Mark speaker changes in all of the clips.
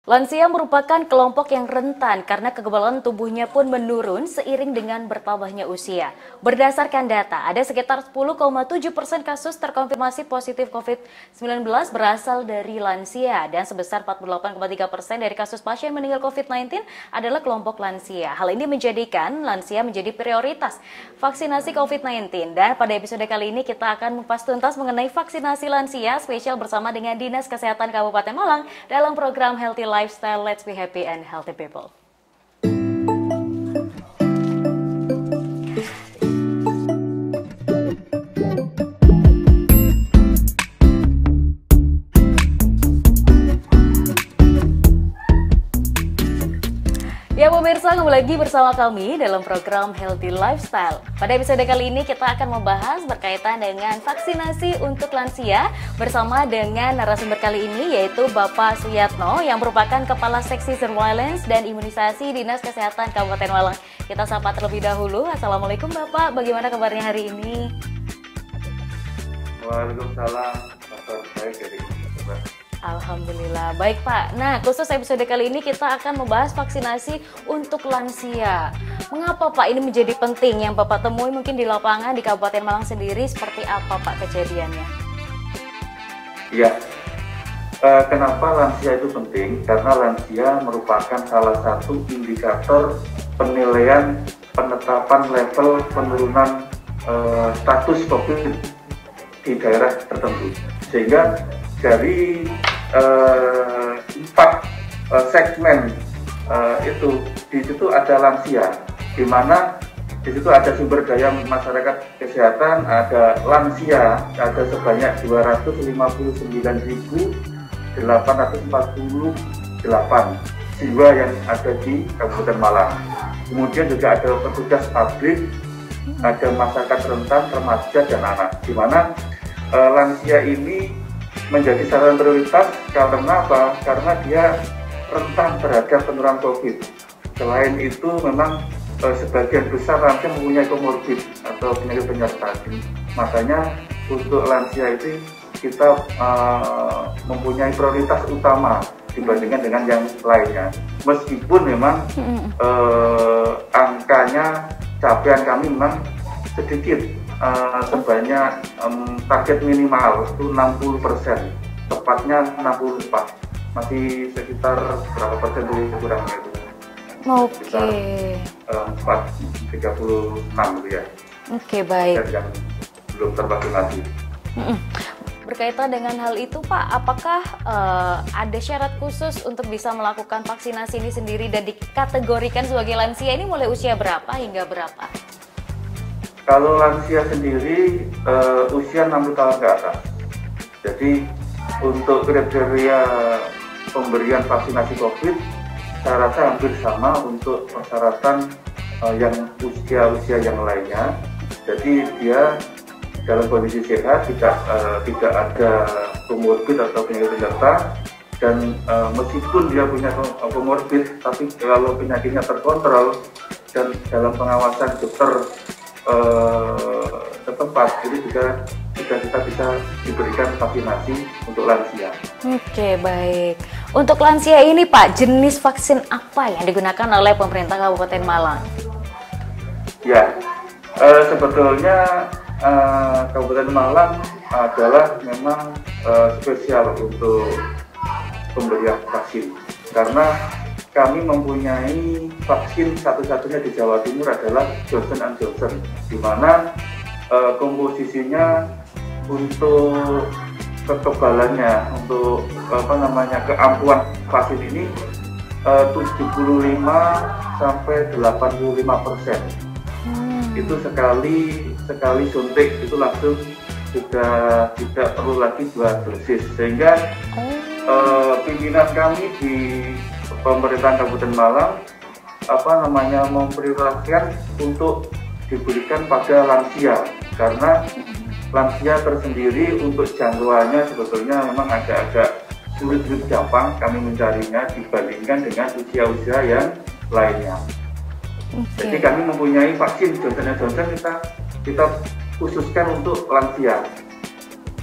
Speaker 1: Lansia merupakan kelompok yang rentan karena kekebalan tubuhnya pun menurun seiring dengan bertambahnya usia. Berdasarkan data, ada sekitar 10,7% kasus terkonfirmasi positif COVID-19 berasal dari lansia dan sebesar 48,3% dari kasus pasien meninggal COVID-19 adalah kelompok lansia. Hal ini menjadikan lansia menjadi prioritas vaksinasi COVID-19 dan pada episode kali ini kita akan mengupas tuntas mengenai vaksinasi lansia spesial bersama dengan Dinas Kesehatan Kabupaten Malang dalam program Healthy Lifestyle, Let's Be Happy and Healthy People. Ya pemirsa, kembali lagi bersama kami dalam program Healthy Lifestyle. Pada episode kali ini kita akan membahas berkaitan dengan vaksinasi untuk lansia bersama dengan narasumber kali ini yaitu Bapak Suyatno yang merupakan Kepala Seksi Surveillance dan Imunisasi Dinas Kesehatan Kabupaten Malang. Kita sapa terlebih dahulu. Assalamualaikum Bapak, bagaimana kabarnya hari ini?
Speaker 2: Waalaikumsalam, kabar baik dari Mbak.
Speaker 1: Alhamdulillah, baik Pak. Nah, khusus episode kali ini kita akan membahas vaksinasi untuk lansia. Mengapa Pak ini menjadi penting? Yang Bapak temui mungkin di lapangan di Kabupaten Malang sendiri seperti apa Pak kejadiannya?
Speaker 2: Ya, kenapa lansia itu penting? Karena lansia merupakan salah satu indikator penilaian penetapan level penurunan status COVID di daerah tertentu. Sehingga dari 4 segmen itu di situ ada lansia, di mana di situ ada sumber daya masyarakat kesehatan, ada lansia, ada sebanyak 259.848 jiwa yang ada di Kabupaten Malang. Kemudian juga ada petugas pabrik, ada masyarakat rentan, remaja dan anak, di mana lansia ini menjadi sasaran prioritas karena apa? Karena dia rentan terhadap penurunan COVID. Selain itu memang sebagian besar lansia mempunyai komorbid atau penyakit penyerta. Makanya untuk lansia itu kita mempunyai prioritas utama dibandingkan dengan yang lainnya. Meskipun memang angkanya capaian kami memang sedikit. Sebanyak target minimal itu 60%, tepatnya 64, masih sekitar berapa persen dulu kurangnya itu?
Speaker 1: Oke.
Speaker 2: Sekitar 36 gitu ya.
Speaker 1: Oke, baik.
Speaker 2: Dan yang belum tervaksinasi.
Speaker 1: Berkaitan dengan hal itu Pak, apakah ada syarat khusus untuk bisa melakukan vaksinasi ini sendiri dan dikategorikan sebagai lansia ini mulai usia berapa hingga berapa?
Speaker 2: Kalau lansia sendiri usia 60 tahun ke atas. Jadi untuk kriteria pemberian vaksinasi COVID saya rasa hampir sama untuk persyaratan yang usia yang lainnya. Jadi dia dalam kondisi sehat, tidak ada komorbid atau penyakit penyerta, dan meskipun dia punya komorbid, tapi kalau penyakitnya terkontrol dan dalam pengawasan dokter setempat, itu juga kita bisa diberikan vaksinasi untuk lansia.
Speaker 1: Oke, baik. Untuk lansia ini Pak, jenis vaksin apa yang digunakan oleh pemerintah Kabupaten Malang?
Speaker 2: Ya, sebetulnya Kabupaten Malang adalah memang spesial untuk pemberian vaksin, karena kami mempunyai vaksin satu-satunya di Jawa Timur adalah Johnson & Johnson, di mana komposisinya untuk kekebalannya, untuk keampuhan vaksin ini 75 sampai 85%. Itu sekali suntik itu langsung sudah tidak perlu lagi 2 dosis, sehingga pimpinan kami di pemerintahan Kabupaten Malang memprioritaskan untuk diberikan pada lansia, karena lansia tersendiri untuk jangkauannya sebetulnya memang agak-agak sulit gampang kami mencarinya dibandingkan dengan usia-usia yang lainnya. Jadi kami mempunyai vaksin Johnson & Johnson kita khususkan untuk lansia.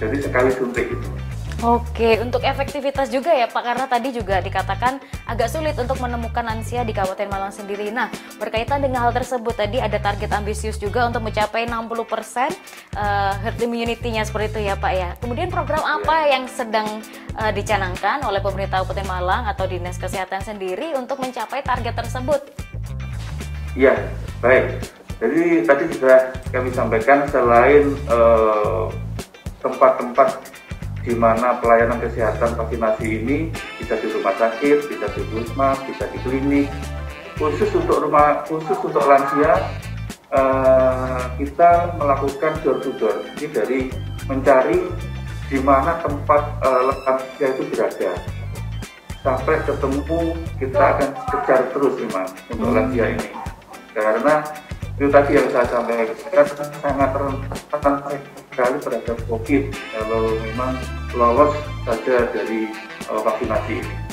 Speaker 2: Jadi sekali suntik itu.
Speaker 1: Oke, untuk efektivitas juga ya Pak, karena tadi juga dikatakan agak sulit untuk menemukan lansia di Kabupaten Malang sendiri. Nah, berkaitan dengan hal tersebut tadi ada target ambisius juga untuk mencapai 60% herd immunity-nya seperti itu ya Pak ya. Kemudian program apa yang sedang dicanangkan oleh pemerintah Kabupaten Malang atau Dinas Kesehatan sendiri untuk mencapai target tersebut?
Speaker 2: Iya, baik. Jadi tadi sudah kami sampaikan selain tempat-tempat di mana pelayanan kesehatan vaksinasi ini bisa di rumah sakit, bisa di puskesmas, bisa di klinik. Khusus untuk lansia, kita melakukan door to door. Ini dari mencari di mana tempat lansia itu berada. Sampai ketemu, kita akan kejar terus memang untuk lansia ini. Karena itu tadi yang saya sampaikan sangat rentan sekali terhadap COVID kalau memang lolos saja dari vaksinasi ini.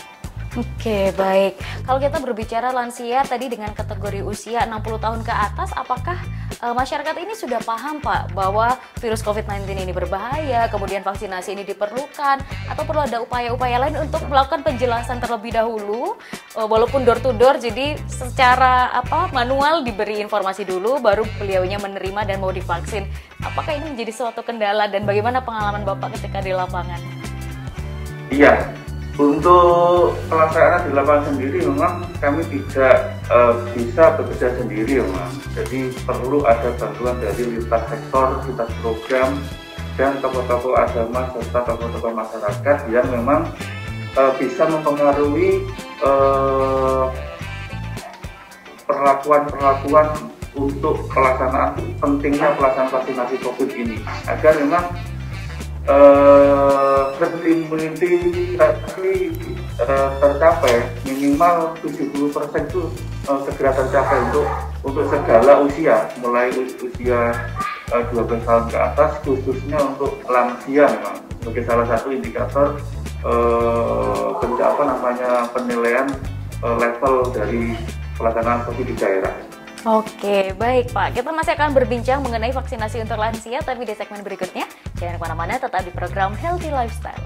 Speaker 1: Oke, baik. Kalau kita berbicara lansia tadi dengan kategori usia 60 tahun ke atas, apakah masyarakat ini sudah paham Pak bahwa virus COVID-19 ini berbahaya, kemudian vaksinasi ini diperlukan, atau perlu ada upaya-upaya lain untuk melakukan penjelasan terlebih dahulu, walaupun door to door, jadi secara manual diberi informasi dulu, baru beliaunya menerima dan mau divaksin. Apakah ini menjadi suatu kendala dan bagaimana pengalaman Bapak ketika di lapangan?
Speaker 2: Iya. Untuk pelaksanaan di lapangan sendiri memang kami tidak bisa bekerja sendiri memang. Jadi perlu ada bantuan dari lintas sektor, lintas program, dan tokoh-tokoh agama serta tokoh-tokoh masyarakat yang memang bisa mempengaruhi perlakuan-perlakuan untuk pentingnya pelaksanaan vaksinasi COVID ini agar memang herd immunity tercapai minimal 70% itu segera tercapai untuk segala usia, mulai usia 12 tahun ke atas, khususnya untuk lansia memang sebagai salah satu indikator penilaian level dari pelaksanaan COVID di daerah.
Speaker 1: Oke, baik Pak. Kita masih akan berbincang mengenai vaksinasi untuk lansia, tapi di segmen berikutnya. Jangan kemana-mana, tetap di program Healthy Lifestyle.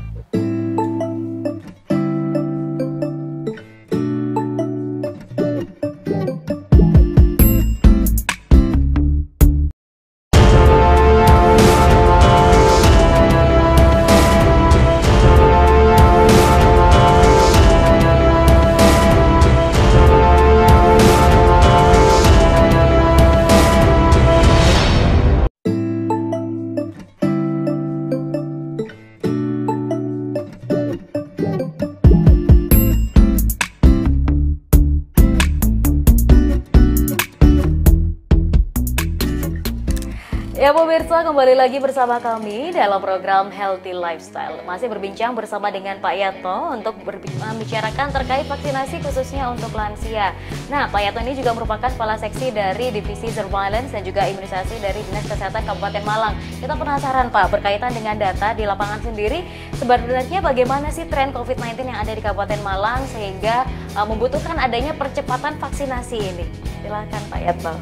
Speaker 1: Ya pemirsa, kembali lagi bersama kami dalam program Healthy Lifestyle. Masih berbincang bersama dengan Pak Yatno untuk membicarakan terkait vaksinasi khususnya untuk lansia. Nah, Pak Yatno ini juga merupakan kepala seksi dari Divisi Surveillance dan juga Imunisasi dari Dinas Kesehatan Kabupaten Malang. Kita penasaran Pak, berkaitan dengan data di lapangan sendiri, sebenarnya bagaimana sih tren COVID-19 yang ada di Kabupaten Malang sehingga membutuhkan adanya percepatan vaksinasi ini? Silakan Pak Yatno.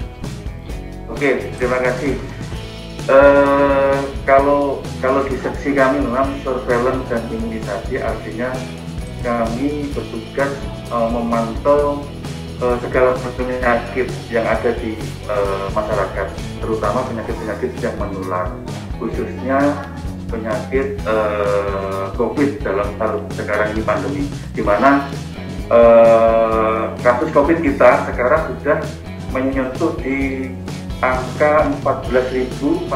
Speaker 2: Oke, terima kasih. Kalau di seksi kami memang surveillance dan imunisasi, artinya kami bertugas memantau segala penyakit yang ada di masyarakat, terutama penyakit-penyakit yang menular, khususnya penyakit COVID dalam hal sekarang ini pandemi, di mana kasus COVID kita sekarang sudah menyentuh di angka 14.494,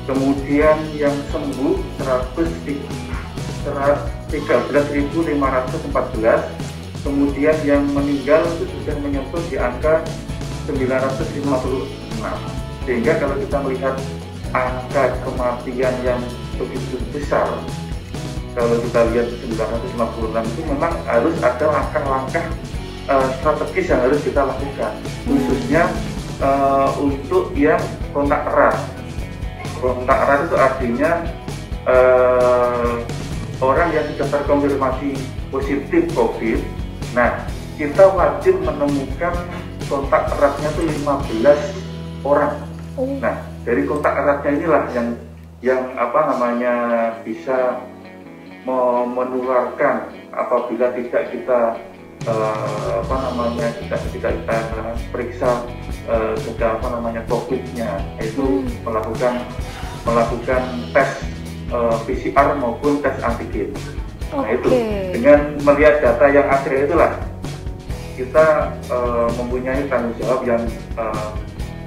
Speaker 2: kemudian yang sembuh 13.514, kemudian yang meninggal itu sudah menyentuh di angka 956. Sehingga kalau kita melihat angka kematian yang begitu besar, kalau kita lihat 956 itu memang harus ada langkah-langkah strategis yang harus kita lakukan, khususnya untuk yang kontak erat. Kontak erat itu artinya orang yang sudah terkonfirmasi positif COVID. Nah, kita wajib menemukan kontak eratnya itu 15 orang. Nah, dari kontak eratnya inilah yang yang bisa menularkan apabila tidak kita tidak kita periksa COVID-nya, yaitu melakukan tes PCR maupun tes antigen. Nah itu dengan melihat data yang ada itulah kita mempunyai tanggung jawab yang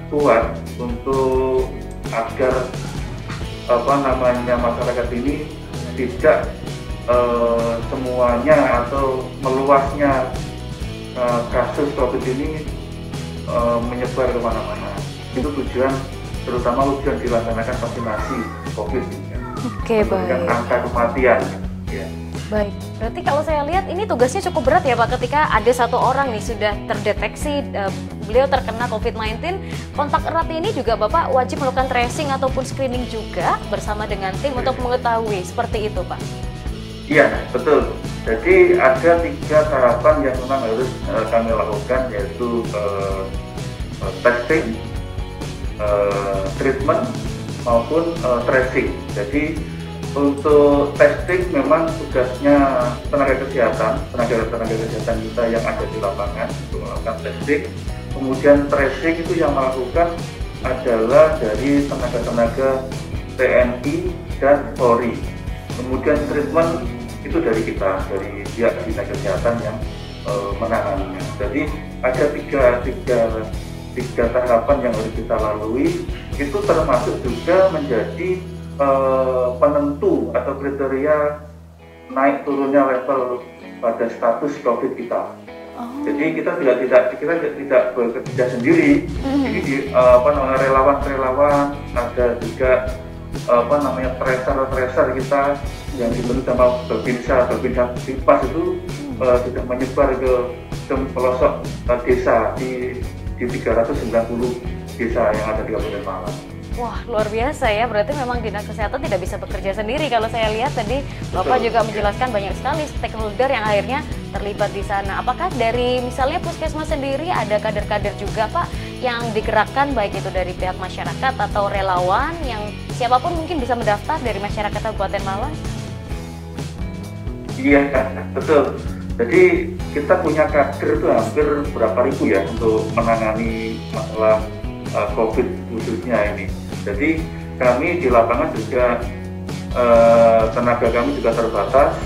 Speaker 2: kuat untuk agar masyarakat ini tidak semuanya atau meluasnya kasus COVID ini menyebar kemana-mana. Itu terutama tujuan dilaksanakan vaksinasi COVID.
Speaker 1: Baik.
Speaker 2: Angka kematian. Ya.
Speaker 1: Baik, berarti kalau saya lihat ini tugasnya cukup berat ya Pak, ketika ada satu orang nih sudah terdeteksi beliau terkena COVID-19, kontak erat ini juga Bapak wajib melakukan tracing ataupun screening juga bersama dengan tim untuk mengetahui seperti itu Pak?
Speaker 2: Iya, betul. Jadi ada 3 tahapan yang memang harus kami lakukan, yaitu testing, treatment, maupun tracing. Jadi untuk testing memang tugasnya tenaga kesehatan kita yang ada di lapangan untuk melakukan testing. Kemudian tracing itu yang melakukan adalah dari tenaga TNI dan Polri. Kemudian treatment itu dari kita, dari pihak dinas kesehatan yang menanganinya. Jadi ada tiga tahapan yang harus kita lalui. Itu termasuk juga menjadi penentu atau kriteria naik turunnya level pada status COVID kita. Jadi kita tidak bekerja sendiri. Jadi relawan-relawan, ada juga tracer kita yang dibentuk sama Babinsa Bipas itu sudah menyebar ke pelosok desa di 390 desa yang ada di Kabupaten Malang.
Speaker 1: Wah, luar biasa ya, berarti memang dinas kesehatan tidak bisa bekerja sendiri. Kalau saya lihat tadi Bapak juga menjelaskan banyak sekali stakeholder yang akhirnya terlibat di sana. Apakah dari misalnya Puskesmas sendiri ada kader-kader juga Pak yang digerakkan, baik itu dari pihak masyarakat atau relawan yang siapapun mungkin bisa mendaftar dari masyarakat Kabupaten Malang?
Speaker 2: Iya, betul. Jadi kita punya kader itu hampir berapa ribu ya untuk menangani masalah COVID khususnya ini. Jadi kami di lapangan juga tenaga kami juga terbatas.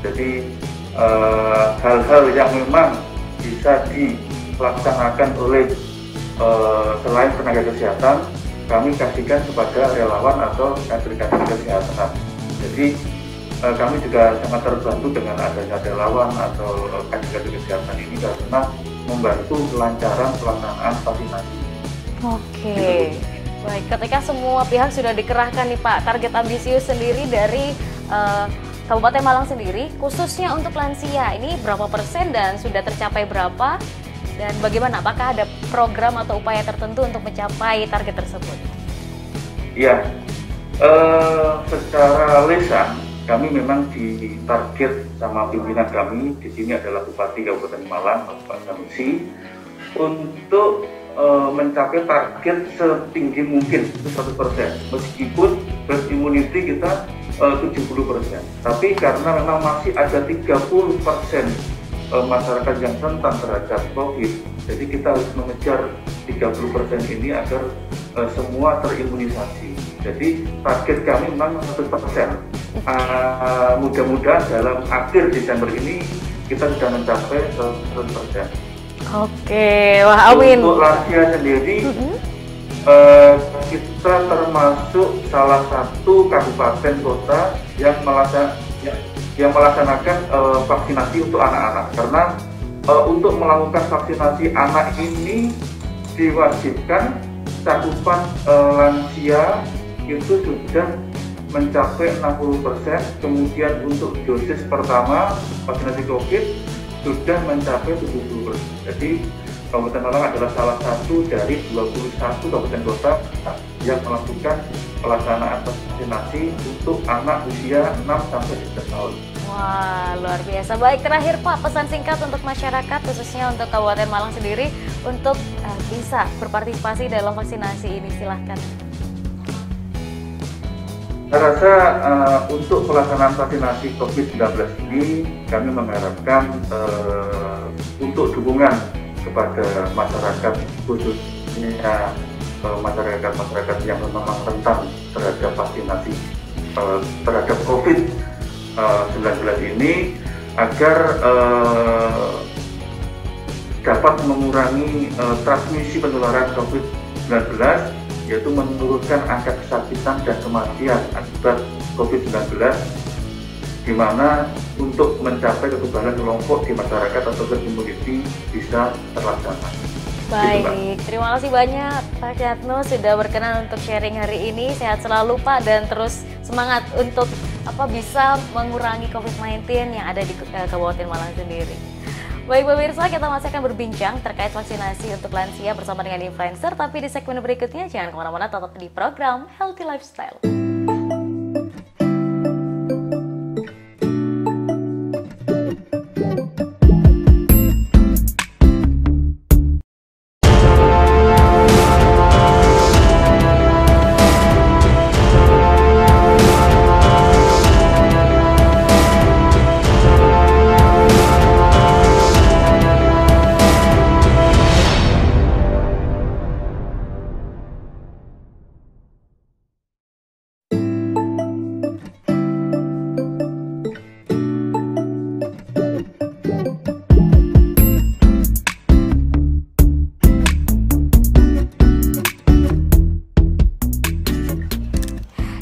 Speaker 2: Jadi hal-hal yang memang bisa dilaksanakan oleh selain tenaga kesehatan, kami kasihkan kepada relawan atau kader-kader kesehatan. Jadi kami juga sangat terbantu dengan adanya relawan atau kader-kader kesehatan ini karena membantu kelancaran pelaksanaan vaksinasi.
Speaker 1: Oke, baik. Ketika semua pihak sudah dikerahkan nih Pak, target ambisius sendiri dari Kabupaten Malang sendiri, khususnya untuk lansia, ini berapa persen dan sudah tercapai berapa? Dan bagaimana? Apakah ada program atau upaya tertentu untuk mencapai target tersebut?
Speaker 2: Iya, secara lisan kami memang ditarget sama pimpinan kami di sini adalah Bupati Kabupaten Malang, Pak Sanusi, untuk mencapai target setinggi mungkin itu 100%, meskipun herd immunity kita 70%. Tapi karena memang masih ada 30% masyarakat yang rentan terhadap COVID, jadi kita harus mengejar 30% ini agar semua terimunisasi. Jadi target kami memang 100%. Mudah-mudahan dalam akhir Desember ini kita sudah mencapai 100%.
Speaker 1: Oke, wah amin.
Speaker 2: Untuk lansia sendiri, kita termasuk salah satu kabupaten kota yang melaksanakan vaksinasi untuk anak-anak. Karena untuk melakukan vaksinasi anak ini diwajibkan cakupan lansia itu sudah mencapai 60%, kemudian untuk dosis pertama vaksinasi COVID sudah mencapai 70%. Jadi Kabupaten Malang adalah salah satu dari 21 kabupaten kota yang melakukan pelaksanaan vaksinasi untuk anak usia 6-11 tahun.
Speaker 1: Wah, luar biasa. Baik, terakhir Pak, pesan singkat untuk masyarakat, khususnya untuk Kabupaten Malang sendiri, untuk bisa berpartisipasi dalam vaksinasi ini, silahkan.
Speaker 2: Saya rasa untuk pelaksanaan vaksinasi COVID-19 ini kami mengharapkan untuk dukungan kepada masyarakat, khususnya masyarakat yang memang rentan terhadap vaksinasi terhadap COVID-19 ini, agar dapat mengurangi transmisi penularan COVID-19, yaitu menurunkan angka kesakitan dan kematian akibat COVID-19, di mana untuk mencapai kekebalan kelompok di masyarakat atau herd immunity bisa terlaksana.
Speaker 1: Baik, terima kasih banyak Pak Syatno sudah berkenan untuk sharing hari ini. Sehat selalu Pak, dan terus semangat untuk bisa mengurangi COVID-19 yang ada di Kabupaten Malang sendiri. Baik pemirsa, kita masih akan berbincang terkait vaksinasi untuk lansia bersama dengan influencer, tapi di segmen berikutnya jangan kemana-mana, tetap di program Healthy Lifestyle.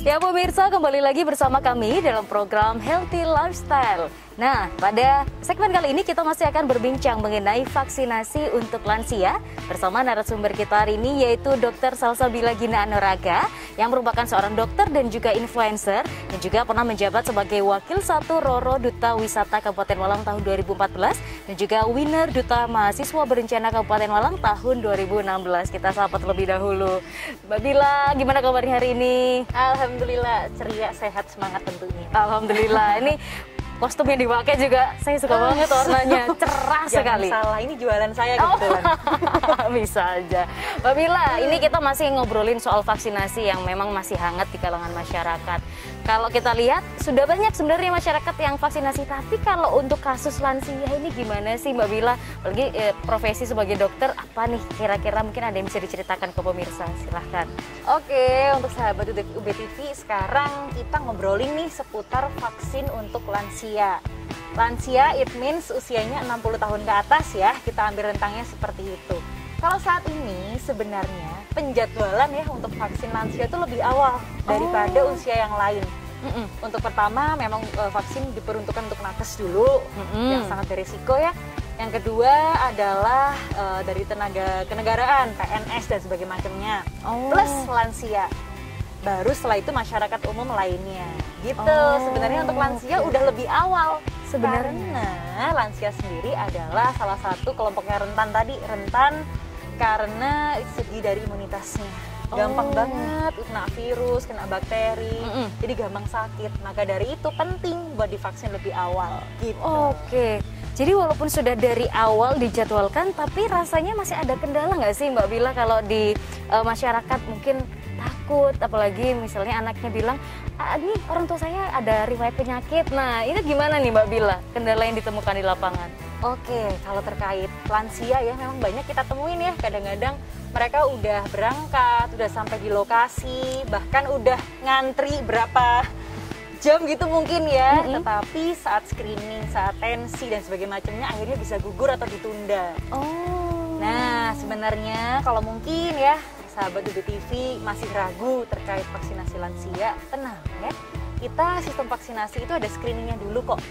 Speaker 1: Ya pemirsa, kembali lagi bersama kami dalam program Healthy Lifestyle. Nah, pada segmen kali ini kita masih akan berbincang mengenai vaksinasi untuk lansia bersama narasumber kita hari ini, yaitu Dr. Salsabila Gina Anuraga yang merupakan seorang dokter dan juga influencer, dan juga pernah menjabat sebagai Wakil 1 Roro Duta Wisata Kabupaten Malang tahun 2014 dan juga winner Duta Mahasiswa Berencana Kabupaten Malang tahun 2016. Kita sapa terlebih dahulu. Mbak Bila, gimana kabarnya hari ini?
Speaker 3: Alhamdulillah, ceria, sehat, semangat tentunya.
Speaker 1: Alhamdulillah. Ini kostum yang dipakai juga saya suka banget, warnanya cerah sekali.
Speaker 3: Jangan salah, ini jualan saya kebetulan.
Speaker 1: Bisa aja. Mbak Bila, ini kita masih ngobrolin soal vaksinasi yang memang masih hangat di kalangan masyarakat. Kalau kita lihat, sudah banyak sebenarnya masyarakat yang vaksinasi, tapi kalau untuk kasus lansia ini gimana sih Mbak Bila? Apalagi profesi sebagai dokter, apa nih kira-kira mungkin ada yang bisa diceritakan ke pemirsa? Silahkan.
Speaker 3: Oke, untuk sahabat UBTV, sekarang kita ngobrolin nih seputar vaksin untuk lansia. Lansia, it means usianya 60 tahun ke atas ya, kita ambil rentangnya seperti itu. Kalau saat ini sebenarnya penjadwalan ya untuk vaksin lansia itu lebih awal daripada usia yang lain. Untuk pertama memang vaksin diperuntukkan untuk nakes dulu, yang sangat berisiko ya. Yang kedua adalah dari tenaga kenegaraan, PNS dan sebagainya macamnya, plus lansia. Baru setelah itu masyarakat umum lainnya. Gitu. Sebenarnya untuk lansia udah lebih awal. Sebenarnya lansia sendiri adalah salah satu kelompoknya rentan tadi, rentan karena segi dari imunitasnya. Gampang banget kena virus, kena bakteri, jadi gampang sakit. Maka dari itu penting buat divaksin lebih awal gitu.
Speaker 1: Oke, jadi walaupun sudah dari awal dijadwalkan, tapi rasanya masih ada kendala nggak sih Mbak Bila kalau di masyarakat mungkin takut, apalagi misalnya anaknya bilang, ini orang tua saya ada riwayat penyakit. Nah, ini gimana nih Mbak Bila, kendala yang ditemukan di lapangan?
Speaker 3: Oke, kalau terkait lansia ya memang banyak kita temuin ya, kadang-kadang mereka udah berangkat, udah sampai di lokasi, bahkan udah ngantri berapa jam gitu mungkin ya, tetapi saat screening, saat tensi dan sebagainya macamnya akhirnya bisa gugur atau ditunda. Nah, sebenarnya kalau mungkin ya sahabat UBTV masih ragu terkait vaksinasi lansia, tenang ya. Kita sistem vaksinasi itu ada screeningnya dulu kok.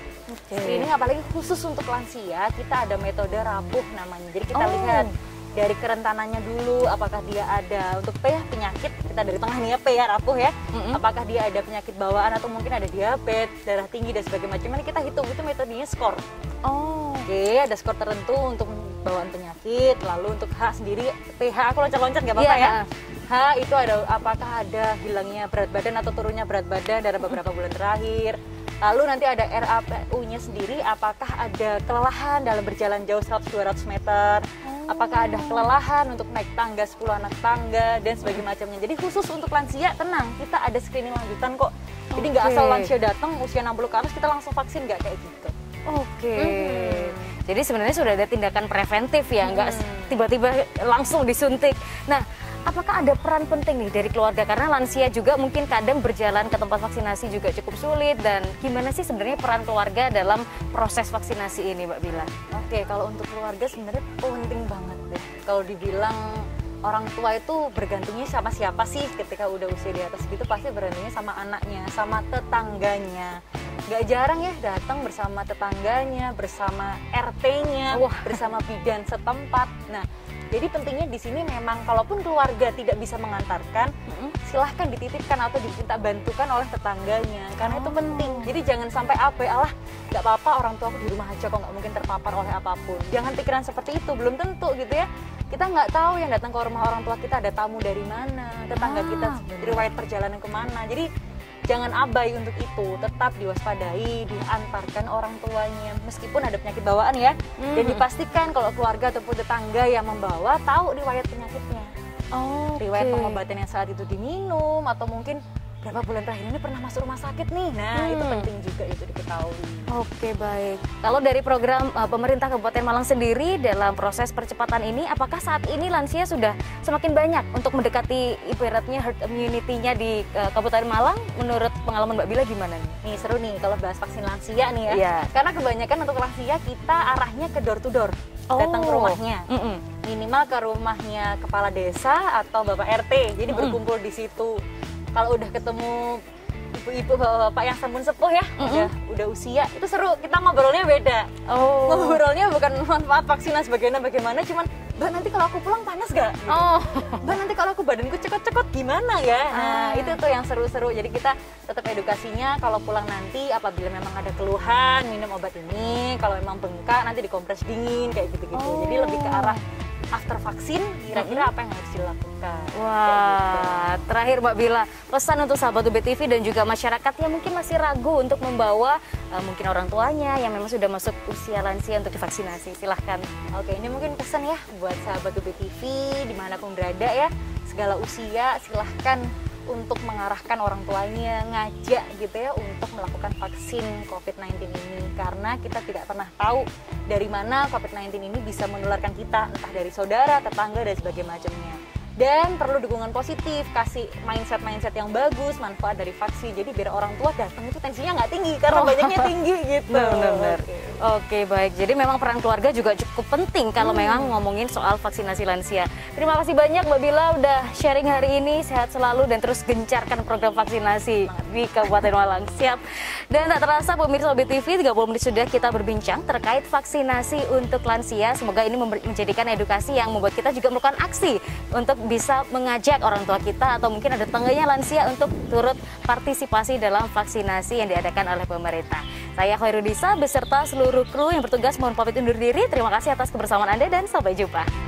Speaker 3: Screening apalagi khusus untuk lansia, kita ada metode rapuh namanya. Jadi kita lihat dari kerentanannya dulu, apakah dia ada untuk penyakit, kita dari tengah nih ya rapuh ya. Apakah dia ada penyakit bawaan atau mungkin ada diabetes, darah tinggi dan sebagainya macam. Kita hitung itu metodenya skor. Oke, ada skor tertentu untuk bawaan penyakit, lalu untuk H sendiri, PH aku loncat-loncat nggak apa-apa ya. H itu ada apakah ada hilangnya berat badan atau turunnya berat badan dalam beberapa bulan terakhir. Lalu nanti ada RAPU-nya sendiri, apakah ada kelelahan dalam berjalan jauh 100-200 meter, apakah ada kelelahan untuk naik tangga 10 anak tangga, dan sebagainya macamnya. Jadi khusus untuk lansia, tenang, kita ada screening lanjutan kok. Jadi nggak asal lansia datang usia 60 ke atas kita langsung vaksin, nggak kayak gitu.
Speaker 1: Jadi sebenarnya sudah ada tindakan preventif ya, nggak tiba-tiba langsung disuntik. Nah, apakah ada peran penting nih dari keluarga? Karena lansia juga mungkin kadang berjalan ke tempat vaksinasi juga cukup sulit. Dan gimana sih sebenarnya peran keluarga dalam proses vaksinasi ini, Mbak Bila?
Speaker 3: Oke, kalau untuk keluarga sebenarnya penting banget deh. Kalau dibilang orang tua itu bergantungnya sama siapa sih ketika udah usia di atas gitu, pasti bergantungnya sama anaknya, sama tetangganya. Gak jarang ya datang bersama tetangganya, bersama RT-nya, bersama bidan setempat. Nah, jadi pentingnya di sini memang kalaupun keluarga tidak bisa mengantarkan, silahkan dititipkan atau diminta bantukan oleh tetangganya, karena itu penting. Jadi jangan sampai alah nggak apa-apa orang tua aku di rumah aja kok nggak mungkin terpapar oleh apapun. Jangan pikiran seperti itu, belum tentu gitu ya. Kita nggak tahu yang datang ke rumah orang tua kita ada tamu dari mana, tetangga kita riwayat perjalanan kemana. Jadi jangan abai untuk itu, tetap diwaspadai, diantarkan orang tuanya meskipun ada penyakit bawaan ya. Dan dipastikan kalau keluarga ataupun tetangga yang membawa tahu riwayat penyakitnya. Riwayat pengobatan yang saat itu diminum, atau mungkin berapa bulan terakhir ini pernah masuk rumah sakit nih. Nah, itu penting juga itu diketahui.
Speaker 1: Oke, baik. Kalau dari program pemerintah Kabupaten Malang sendiri dalam proses percepatan ini, apakah saat ini lansia sudah semakin banyak untuk mendekati ibaratnya herd immunity-nya di Kabupaten Malang? Menurut pengalaman Mbak Bila gimana nih?
Speaker 3: Nih seru nih kalau bahas vaksin lansia nih ya. Karena kebanyakan untuk lansia kita arahnya ke door to door. Datang ke rumahnya. Minimal ke rumahnya kepala desa atau Bapak RT. Jadi berkumpul di situ. Kalau udah ketemu ibu-ibu, bapak-bapak yang sampun sepuh ya, udah usia, itu seru. Kita ngobrolnya beda. Ngobrolnya bukan manfaat vaksinasi bagaimana, cuman Mbak nanti kalau aku pulang panas gak? Gitu. Mbak nanti kalau aku badanku cekot-cekot gimana ya? Nah, itu tuh yang seru-seru. Jadi kita tetap edukasinya kalau pulang nanti apabila memang ada keluhan, minum obat ini. Kalau memang bengkak nanti dikompres dingin kayak gitu-gitu. Jadi lebih ke arah after vaksin, kira-kira apa yang harus dilakukan?
Speaker 1: Wah, terakhir Mbak Bila, pesan untuk sahabat UBTV dan juga masyarakat yang mungkin masih ragu untuk membawa mungkin orang tuanya yang memang sudah masuk usia lansia untuk divaksinasi. Silahkan.
Speaker 3: Oke, ini mungkin pesan ya buat sahabat UBTV dimanapun berada ya, segala usia silahkan untuk mengarahkan orang tuanya, ngajak gitu ya untuk melakukan vaksin COVID-19 ini, karena kita tidak pernah tahu dari mana COVID-19 ini bisa menularkan kita, entah dari saudara, tetangga, dan sebagainya macamnya. Dan perlu dukungan positif, kasih mindset yang bagus, manfaat dari vaksin. Jadi biar orang tua datang itu tensinya nggak tinggi karena banyaknya tinggi gitu.
Speaker 1: Benar. Oke, baik. Jadi memang peran keluarga juga cukup penting kalau memang ngomongin soal vaksinasi lansia. Terima kasih banyak Mbak Bila udah sharing hari ini. Sehat selalu dan terus gencarkan program vaksinasi di Kabupaten Malang. Siap. Dan tak terasa pemirsa OBTV, 30 menit sudah kita berbincang terkait vaksinasi untuk lansia. Semoga ini menjadikan edukasi yang membuat kita juga melakukan aksi untuk bisa mengajak orang tua kita atau mungkin ada tetangganya lansia untuk turut partisipasi dalam vaksinasi yang diadakan oleh pemerintah. Saya Khairudisa beserta seluruh kru yang bertugas mohon pamit undur diri. Terima kasih atas kebersamaan Anda dan sampai jumpa.